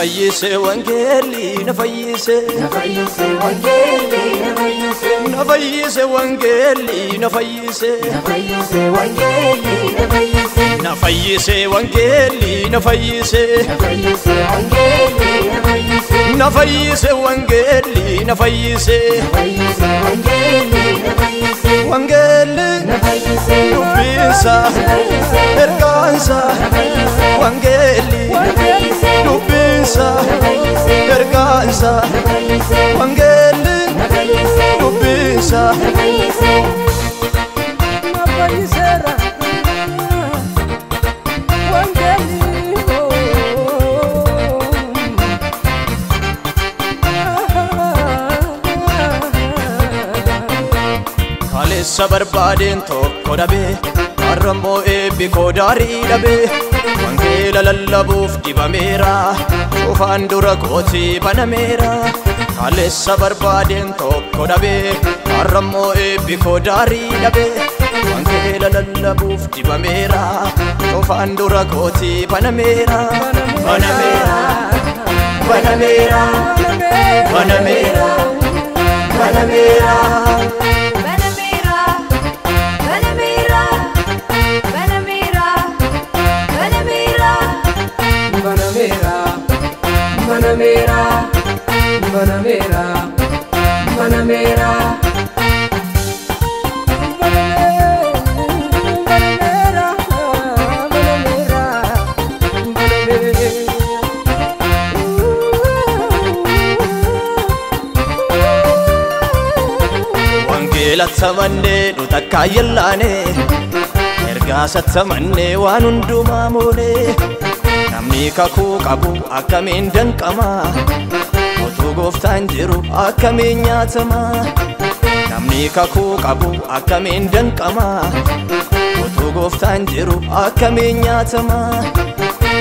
نفيسه وانجيلي نفيسه نفيسه وانجيلي نفيسه نفيسه وانجيلي نفيسه نفيسه وانجيلي نفيسه نفيسه وانجيلي نفيسه نفيسه وانجيلي نفيسه نفيسه وانجيلي نفيسه نفيسه وانجيلي نفيسه وانجيلي نفيسه نبيسا إركانسا وانجيلي نبيسا إركانسا وانجيلي نبيسا Sabar badin tokko dhabe Arrammoo eebbikoo daarii dhabe Wangeela lallabuuf dibameera Cufaan dura kootii banameera Kaleessa barbaadeen tokko dhabe Arrammoo eebbikoo daarii dhabe Wangeela lallabuuf dibameera Cufaan dura kootii banameera Banameera Banameera Banameera Banameera Banamera, Banamera, Banamera, Wangeela tamanne nutakka yellaane Ergaasa tamanne waan hundumaa moone Namni kakuu qabu akkamiin danqama Otuu gooftaan jiru akkamiin nyaatama Namni kakuu qabu akkamiin danqama Otuu gooftaan jiru akkamiin nyaatama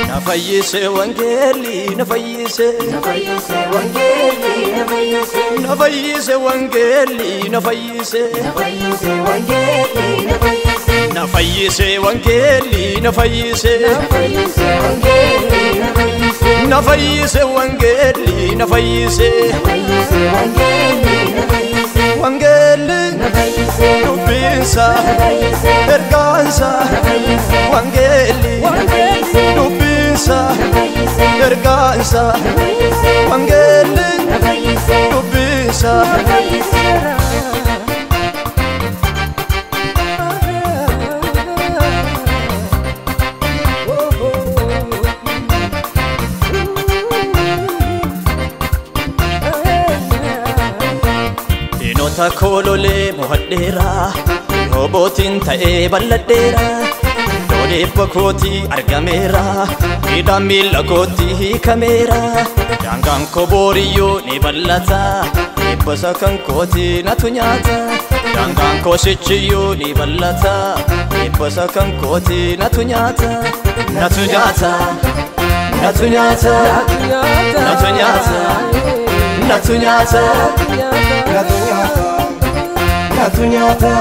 Nafayyise wangeelli nafayyise Nafayyise wangeelli nafayyise Nafayyise wangeelli nafayyise Nafayyise wangeelli nafayyise Nafayyise wangeelli nafayyise Nafayyise wangeelli nafayyise Nafayyise wangeelli nafayyise Nafayyise wangeelli nafayyise Wangeelli Nafayyise dubbinsa Nafayyise ergaansa Nafayyise Wangeelli Nafayyise dubbinsa Nafayyise ergaansa Nafayyise Wangeelli Nafayyise dubbinsa Dinota kolole mohadheera Robotiin ta'ee balladheera Doodheebba kootii argameera Hidhaan miila kootii hiikameera Daangaan koo booriyyuu ni ballata Eebbasa kan kootii natu nyaata Daangaan koo sichiyyuu ni ballata Eebbasa kan kootii natu nyaata Natu nyaata Natu nyaata Natu nyaata Natu nyaata Natu nyata,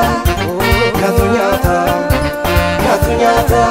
natu nyata, natu nyata.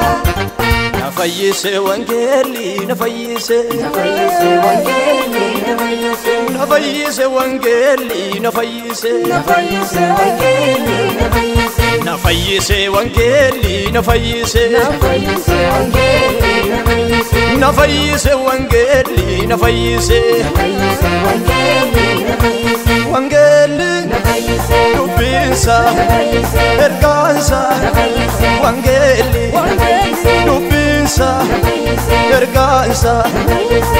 Nafayyise wangeelli nafayyise Nafayyise wangeelli nafayyise Nafayyise wangeelli nafayyise Nafayyise wangeelli nafayyise Nafayyise wangeelli nafayyise Nafayyise wangeelli nafayyise Nafayyise wangeelli nafayyise Nafayyise wangeelli nafayyise Wangeelli Nafayyise dubbinsa Nafayyise ergaansa Nafayyise Wangeelli Nafayyise dubbinsa Nafayyise ergaansa Nafayyise